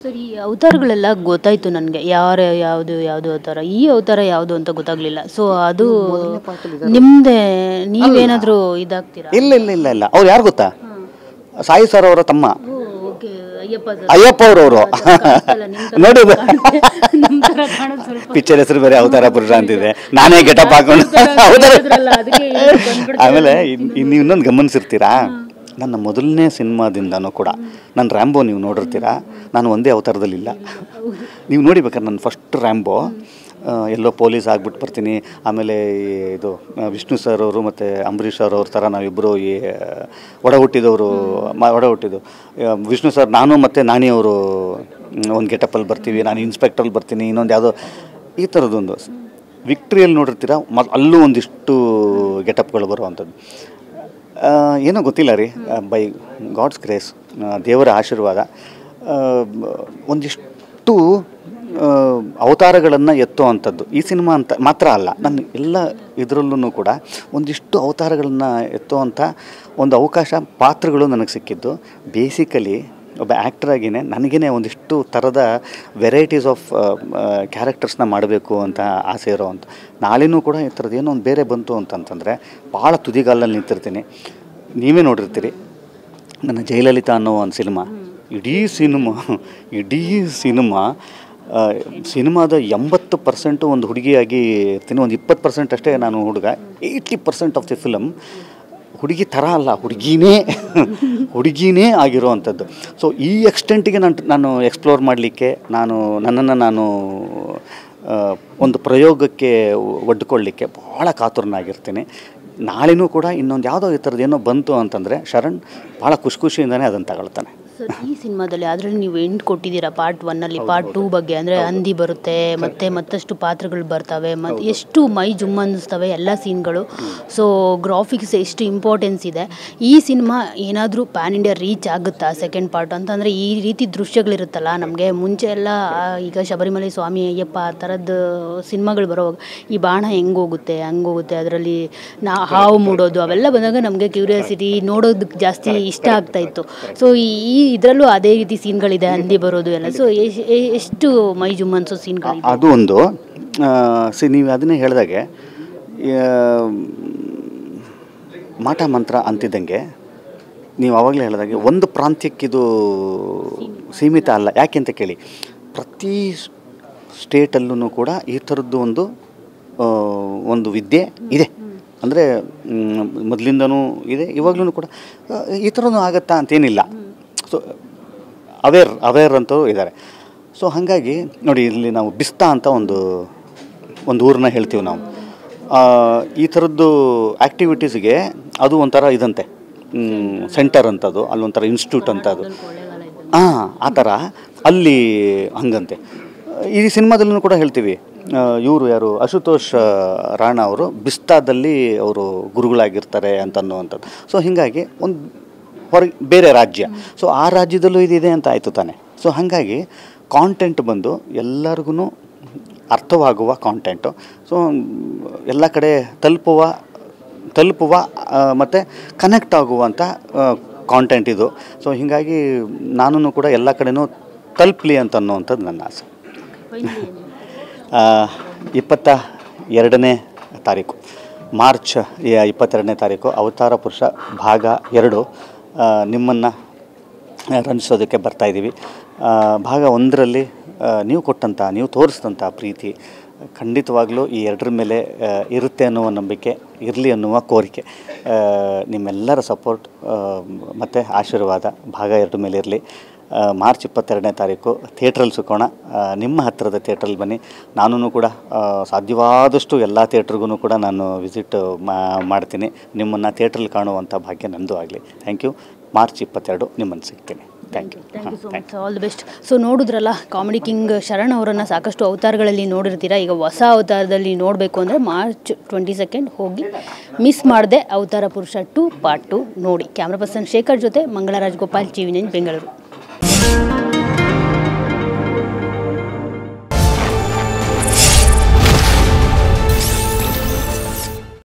Sir ಈ ಅವತಾರಗಳೆಲ್ಲ ಗೊತ್ತಾಯ್ತು ನನಗೆ ಯಾರು ಯಾವುದು ಯಾವುದು ಅವತಾರ ಈ ಅವತಾರ ಯಾವುದು ಅಂತ ಗೊತ್ತಾಗ್ಲಿಲ್ಲ ಸೊ ಅದು ನಿಮ್ದೇ ನೀವೇನಾದರೂ ಇದಾಗ್ತೀರಾ ಇಲ್ಲ ಇಲ್ಲ ಇಲ್ಲ ಇಲ್ಲ ಅವ್ರು ಯಾರು ಗೊತ್ತಾ ಸಾಯಿ ಸರ್ ಅವರ ತಮ್ಮ ಓಕೆ ಅಯ್ಯಪ್ಪ ಅಯ್ಯಪ್ಪ ಅವರವರು ನೋಡಿ ಸ್ವಲ್ಪ ಪಿಕ್ಚರ್ ಹೆಸರು ಬೇರೆ ಅವತಾರ ಪುರುಷ ಅಂತಿದೆ ನಾನೇ ಗೆಟಪ್ ಹಾಕೊಂಡು ಆಮೇಲೆ ನೀವು ಇನ್ನೊಂದು ಗಮನಿಸಿರ್ತೀರಾ ನನ್ನ ಮೊದಲನೇ ಸಿನಿಮಾದಿಂದನೂ ಕೂಡ ನನ್ನ ರ್ಯಾಂಬೋ ನೀವು ನೋಡಿರ್ತೀರಾ ನಾನು ಒಂದೇ ಅವತಾರದಲ್ಲಿಲ್ಲ ನೀವು ನೋಡಿಬೇಕಾದ್ರೆ ನನ್ನ ಫಸ್ಟ್ ರ್ಯಾಂಬೋ ಎಲ್ಲೋ ಪೊಲೀಸ್ ಆಗ್ಬಿಟ್ಟು ಬರ್ತೀನಿ ಆಮೇಲೆ ಇದು ವಿಷ್ಣು ಸರ್ ಅವರು ಮತ್ತು ಅಂಬರೀಷ್ ಅವ್ರ ಥರ ನಾವಿಬ್ಬರು ಈ ಒಡ ಹುಟ್ಟಿದ್ದು ವಿಷ್ಣು ಸರ್ ನಾನು ಮತ್ತು ನಾನಿ ಅವರು ಒಂದು ಗೆಟಪಲ್ಲಿ ಬರ್ತೀವಿ ನಾನು ಇನ್ಸ್ಪೆಕ್ಟ್ರಲ್ಲಿ ಬರ್ತೀನಿ ಇನ್ನೊಂದು ಯಾವುದೋ ಈ ಥರದ್ದೊಂದು ವಿಕ್ಟ್ರಿಯಲ್ಲಿ ನೋಡಿರ್ತೀರ ಅಲ್ಲೂ ಒಂದಿಷ್ಟು ಗೆಟಪ್ಗಳು ಬರುವಂಥದ್ದು ಏನೋ ಗೊತ್ತಿಲ್ಲ ರೀ ಬೈ ಗಾಡ್ಸ್ ಗ್ರೇಸ್ ದೇವರ ಆಶೀರ್ವಾದ ಒಂದಿಷ್ಟು ಅವತಾರಗಳನ್ನು ಎತ್ತೋ ಅಂಥದ್ದು ಈ ಸಿನಿಮಾ ಅಂತ ಮಾತ್ರ ಅಲ್ಲ ನನ್ನ ಎಲ್ಲ ಇದರಲ್ಲೂ ಕೂಡ ಒಂದಿಷ್ಟು ಅವತಾರಗಳನ್ನು ಎತ್ತೋ ಅಂಥ ಒಂದು ಅವಕಾಶ ಪಾತ್ರಗಳು ನನಗೆ ಸಿಕ್ಕಿದ್ದು ಬೇಸಿಕಲಿ ಒಬ್ಬ ಆ್ಯಕ್ಟ್ರಾಗಿಯೇ ನನಗೇ ಒಂದಿಷ್ಟು ಥರದ ವೆರೈಟೀಸ್ ಆಫ್ ಕ್ಯಾರೆಕ್ಟರ್ಸ್ನ ಮಾಡಬೇಕು ಅಂತ ಆಸೆ ಇರೋ ಅಂತ ನಾಳೆನೂ ಕೂಡ ಈ ಥರದ್ದು ಏನೋ ಒಂದು ಬೇರೆ ಬಂತು ಅಂತಂತಂದರೆ ಭಾಳ ತುದಿಗಾಲಲ್ಲಿ ನಿಂತಿರ್ತೀನಿ ನೀವೇ ನೋಡಿರ್ತೀರಿ ನನ್ನ ಜಯಲಲಿತಾ ಅನ್ನೋ ಒಂದು ಇಡೀ ಸಿನಿಮಾದ 80% ಒಂದು ಹುಡುಗಿಯಾಗಿ ಇರ್ತೀನಿ ಒಂದು 20% ಅಷ್ಟೇ ನಾನು ಹುಡುಗ 80% ಆಫ್ ದಿ ಫಿಲಮ್ ಹುಡುಗಿ ಥರ ಅಲ್ಲ ಹುಡುಗಿನೇ ಆಗಿರೋ ಅಂಥದ್ದು ಸೊ ಈ ಎಕ್ಸ್ಟೆಂಟಿಗೆ ನಾನು ಎಕ್ಸ್ಪ್ಲೋರ್ ಮಾಡಲಿಕ್ಕೆ ನನ್ನನ್ನು ಒಂದು ಪ್ರಯೋಗಕ್ಕೆ ಒಡ್ಕೊಳ್ಳಿಕ್ಕೆ ಭಾಳ ಕಾತುರನಾಗಿರ್ತೀನಿ ನಾಳೆನೂ ಕೂಡ ಇನ್ನೊಂದು ಯಾವುದೋ ಈ ಥರದ್ದು ಏನೋ ಬಂತು ಅಂತಂದರೆ ಶರಣ್ ಭಾಳ ಖುಷಿಯಿಂದನೇ ಅದನ್ನು ತಗೊಳ್ತಾನೆ ಸರ್ ಈ ಸಿನಿಮಾದಲ್ಲಿ ಅದರಲ್ಲಿ ನೀವು ಎಂಡ್ ಕೊಟ್ಟಿದ್ದೀರಾ ಪಾರ್ಟ್ 1 ಪಾರ್ಟ್ 2 ಬಗ್ಗೆ ಅಂದರೆ ಹಂದಿ ಬರುತ್ತೆ ಮತ್ತಷ್ಟು ಪಾತ್ರಗಳು ಬರ್ತವೆ ಮತ್ತು ಎಷ್ಟು ಮೈ ಜುಮ್ ಅನ್ನಿಸ್ತವೆ ಎಲ್ಲ ಸೀನ್ಗಳು ಸೊ ಗ್ರಾಫಿಕ್ಸ್ ಎಷ್ಟು ಇಂಪಾರ್ಟೆನ್ಸ್ ಇದೆ ಈ ಸಿನಿಮಾ ಏನಾದರೂ ಪ್ಯಾನ್ ಇಂಡಿಯಾ ರೀಚ್ ಆಗುತ್ತಾ ಸೆಕೆಂಡ್ ಪಾರ್ಟ್ ಅಂತಂದರೆ ಈ ರೀತಿ ದೃಶ್ಯಗಳಿರುತ್ತಲ್ಲ ನಮಗೆ ಮುಂಚೆ ಎಲ್ಲ ಈಗ ಶಬರಿಮಲೆ ಸ್ವಾಮಿ ಅಯ್ಯಪ್ಪ ಆ ಥರದ್ದು ಸಿನಿಮಾಗಳು ಬರೋವಾಗ ಈ ಬಾಣ ಹಂಗೋಗುತ್ತೆ ಅದರಲ್ಲಿ ಹಾವು ಮೂಡೋದು ಅವೆಲ್ಲ ಬಂದಾಗ ನಮಗೆ ಕ್ಯೂರಿಯಾಸಿಟಿ ನೋಡೋದಕ್ಕೆ ಜಾಸ್ತಿ ಇಷ್ಟ ಆಗ್ತಾಯಿತ್ತು ಸೊ ಈ ಇದರಲ್ಲೂ ಅದೇ ರೀತಿ ಸೀನ್ಗಳಿದೆ ಹಂದಿ ಬರೋದು ಎಲ್ಲ ಸೊ ಎಷ್ಟು ಮೈ ಜುಮ್ ಅನ್ಸೋ ಸೀನ್ಗಳು ಅದು ಒಂದು ನೀವು ಅದನ್ನೇ ಹೇಳಿದಾಗೆ ಮಾಟ ಮಂತ್ರ ಅಂತಿದ್ದಂಗೆ ನೀವು ಆವಾಗಲೇ ಹೇಳಿದಾಗೆ ಒಂದು ಪ್ರಾಂತ್ಯಕ್ಕಿದು ಸೀಮಿತ ಅಲ್ಲ ಯಾಕೆ ಅಂತ ಕೇಳಿ ಪ್ರತಿ ಸ್ಟೇಟಲ್ಲೂ ಕೂಡ ಈ ಥರದ್ದು ಒಂದು ವಿದ್ಯೆ ಇದೆ ಅಂದರೆ ಮೊದಲಿಂದನೂ ಇದೆ ಇವಾಗಲೂ ಕೂಡ ಈ ಥರನೂ ಆಗತ್ತಾ ಅಂತೇನಿಲ್ಲ ಸೊ ಅವೇರ್ ಅಂತೂ ಇದ್ದಾರೆ ಸೊ ಹಾಗಾಗಿ ನೋಡಿ ಇಲ್ಲಿ ನಾವು ಬಿಸ್ತಾ ಅಂತ ಒಂದು ಊರನ್ನ ಹೇಳ್ತೀವಿ ನಾವು ಈ ಥರದ್ದು ಆ್ಯಕ್ಟಿವಿಟೀಸ್ಗೆ ಅದು ಒಂಥರ ಇದಂತೆ ಸೆಂಟರ್ ಅಂತದು ಅಲ್ಲೊಂಥರ ಇನ್ಸ್ಟಿಟ್ಯೂಟ್ ಅಂತದು ಆ ಥರ ಅಲ್ಲಿ ಹಂಗಂತೆ ಈ ಸಿನಿಮಾದಲ್ಲೂ ಕೂಡ ಹೇಳ್ತೀವಿ ಇವರು ಯಾರು ಅಶುತೋಷ್ ರಾಣಾ ಅವರು ಬಿಸ್ತಾದಲ್ಲಿ ಅವರು ಗುರುಗಳಾಗಿರ್ತಾರೆ ಅಂತನ್ನುವಂಥದ್ದು ಸೊ ಹೀಗಾಗಿ ಒಂದು ಹೊರಗೆ ಬೇರೆ ರಾಜ್ಯ ಸೊ ಆ ರಾಜ್ಯದಲ್ಲೂ ಇದಿದೆ ಅಂತ ಆಯಿತು ತಾನೆ ಸೊ ಹಾಗಾಗಿ ಕಾಂಟೆಂಟ್ ಬಂದು ಎಲ್ಲರಿಗೂ ಅರ್ಥವಾಗುವ ಕಾಂಟೆಂಟು ಸೊ ಎಲ್ಲ ಕಡೆ ತಲುಪುವ ಮತ್ತು ಕನೆಕ್ಟ್ ಆಗುವಂಥ ಕಾಂಟೆಂಟ್ ಇದು ಸೊ ಹೀಗಾಗಿ ನಾನು ಕೂಡ ಎಲ್ಲ ಕಡೆನೂ ತಲುಪಲಿ ಅಂತನ್ನುವಂಥದ್ದು ನನ್ನ ಆಸೆ 22ನೇ ತಾರೀಕು ಮಾರ್ಚ್ 22ನೇ ತಾರೀಕು ಅವತಾರ ಪುರುಷ ಭಾಗ 2 ನಿಮ್ಮನ್ನು ರಂಜಿಸೋದಕ್ಕೆ ಬರ್ತಾಯಿದ್ದೀವಿ ಭಾಗ 1ರಲ್ಲಿ ನೀವು ತೋರಿಸಿದಂಥ ಪ್ರೀತಿ ಖಂಡಿತವಾಗ್ಲೂ ಈ 2ರ ಮೇಲೆ ಇರುತ್ತೆ ಅನ್ನುವ ನಂಬಿಕೆ ಇರಲಿ ಅನ್ನುವ ಕೋರಿಕೆ ನಿಮ್ಮೆಲ್ಲರ ಸಪೋರ್ಟ್ ಮತ್ತು ಆಶೀರ್ವಾದ ಭಾಗ 2 ಮೇಲೆ ಇರಲಿ ಮಾರ್ಚ್ 22ನೇ ತಾರೀಕು ಥಿಯೇಟ್ರಲ್ಲಿ ಸಿಕ್ಕೋಣ ನಿಮ್ಮ ಹತ್ತಿರದ ಥಿಯೇಟ್ರಲ್ಲಿ ಬನ್ನಿ ನಾನು ಕೂಡ ಸಾಧ್ಯವಾದಷ್ಟು ಎಲ್ಲ ಥಿಯೇಟ್ರಿಗೂ ಕೂಡ ನಾನು ವಿಸಿಟ್ ಮಾಡ್ತೀನಿ ನಿಮ್ಮನ್ನು ಥಿಯೇಟ್ರಲ್ಲಿ ಕಾಣುವಂಥ ಭಾಗ್ಯ ನಂದು ಆಗಲಿ ಥ್ಯಾಂಕ್ ಯು ಮಾರ್ಚ್ 22 ನಿಮ್ಮನ್ನು ಸಿಗ್ತೀನಿ thank you so much all the best so ನೋಡಿದ್ರಲ್ಲ ಕಾಮಿಡಿ ಕಿಂಗ್ ಶರಣ್ ಅವರನ್ನು ಸಾಕಷ್ಟು ಅವತಾರಗಳಲ್ಲಿ ನೋಡಿರ್ತೀರಾ ಈಗ ಹೊಸ ಅವತಾರದಲ್ಲಿ ನೋಡಬೇಕು ಅಂದರೆ ಮಾರ್ಚ್ 22 ಹೋಗಿ ಮಿಸ್ ಮಾಡದೆ ಅವತಾರ ಪುರುಷ 2 ಪಾರ್ಟ್ 2 ನೋಡಿ ಕ್ಯಾಮ್ರಾ ಪರ್ಸನ್ ಶೇಖರ್ ಜೊತೆ ಮಂಗಳರಾಜ್ ಗೋಪಾಲ್ TV9 ಬೆಂಗಳೂರು.